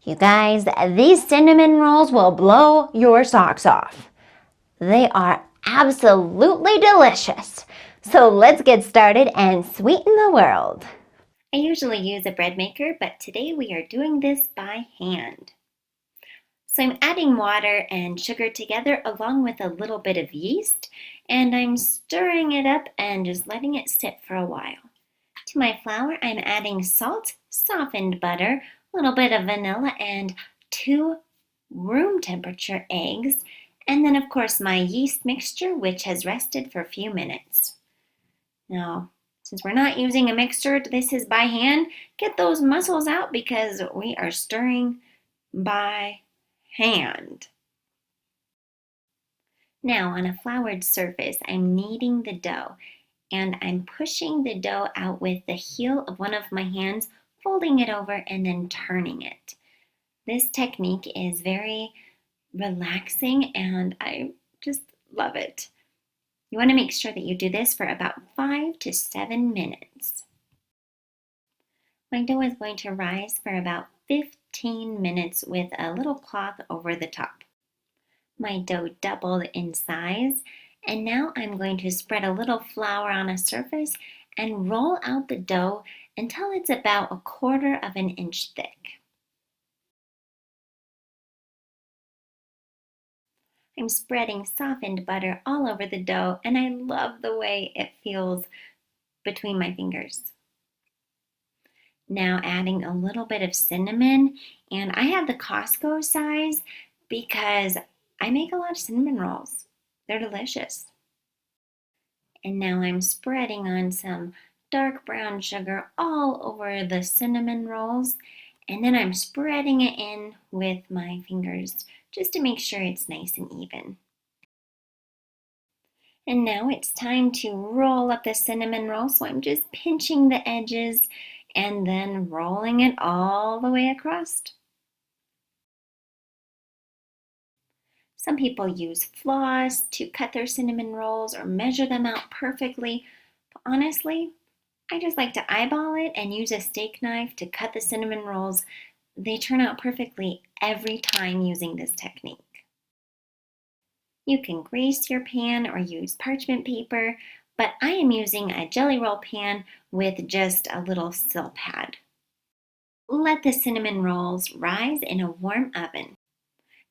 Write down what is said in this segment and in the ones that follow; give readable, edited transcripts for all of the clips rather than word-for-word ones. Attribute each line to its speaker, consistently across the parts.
Speaker 1: You guys, these cinnamon rolls will blow your socks off. They are absolutely delicious. So let's get started and sweeten the world. I usually use a bread maker, but today we are doing this by hand. So I'm adding water and sugar together along with a little bit of yeast, and I'm stirring it up and just letting it sit for a while. To my flour, I'm adding salt, softened butter, a little bit of vanilla, and 2 room temperature eggs, and then of course my yeast mixture, which has rested for a few minutes. Now, since we're not using a mixer, this is by hand, get those muscles out because we are stirring by hand. Now, on a floured surface, I'm kneading the dough, and I'm pushing the dough out with the heel of one of my hands, folding it over and then turning it. This technique is very relaxing and I just love it. You want to make sure that you do this for about 5 to 7 minutes. My dough is going to rise for about 15 minutes with a little cloth over the top. My dough doubled in size, and now I'm going to spread a little flour on a surface and roll out the dough until it's about 1/4 of an inch thick. I'm spreading softened butter all over the dough, and I love the way it feels between my fingers. Now adding a little bit of cinnamon, and I have the Costco size because I make a lot of cinnamon rolls. They're delicious. And now I'm spreading on some dark brown sugar all over the cinnamon rolls, and then I'm spreading it in with my fingers just to make sure it's nice and even. And now it's time to roll up the cinnamon roll, so I'm just pinching the edges and then rolling it all the way across. Some people use floss to cut their cinnamon rolls or measure them out perfectly, but honestly, I just like to eyeball it and use a steak knife to cut the cinnamon rolls. They turn out perfectly every time using this technique. You can grease your pan or use parchment paper, but I am using a jelly roll pan with just a little sill pad. Let the cinnamon rolls rise in a warm oven.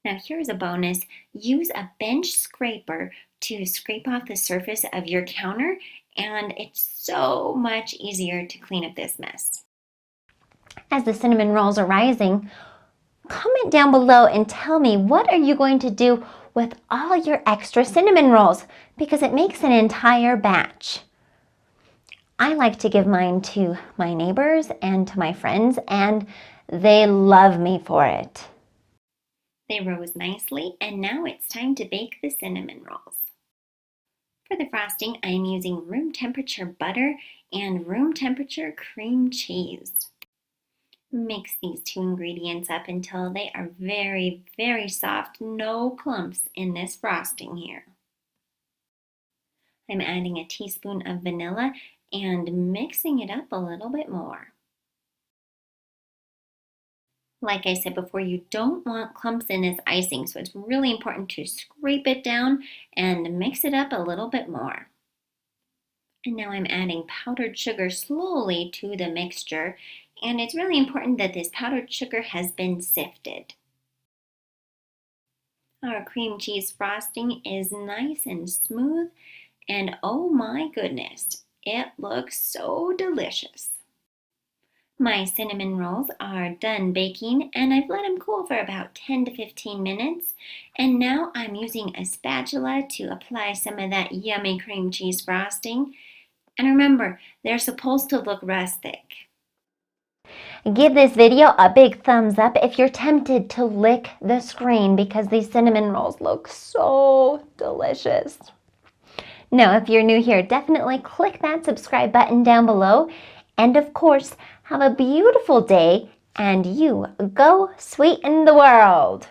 Speaker 1: Now here's a bonus. Use a bench scraper to scrape off the surface of your counter, and it's so much easier to clean up this mess. As the cinnamon rolls are rising, comment down below and tell me, what are you going to do with all your extra cinnamon rolls? Because it makes an entire batch. I like to give mine to my neighbors and to my friends, and they love me for it. They rose nicely, and now it's time to bake the cinnamon rolls. For the frosting, I am using room temperature butter and room temperature cream cheese. Mix these 2 ingredients up until they are very, very soft, no clumps in this frosting here. I'm adding a teaspoon of vanilla and mixing it up a little bit more. Like I said before, you don't want clumps in this icing, so it's really important to scrape it down and mix it up a little bit more. And now I'm adding powdered sugar slowly to the mixture, and it's really important that this powdered sugar has been sifted. Our cream cheese frosting is nice and smooth, and oh my goodness, it looks so delicious. My cinnamon rolls are done baking, and I've let them cool for about 10 to 15 minutes. And now I'm using a spatula to apply some of that yummy cream cheese frosting. And remember, they're supposed to look rustic. Give this video a big thumbs up if you're tempted to lick the screen because these cinnamon rolls look so delicious. Now, if you're new here, definitely click that subscribe button down below. And of course, have a beautiful day, and you go sweeten the world.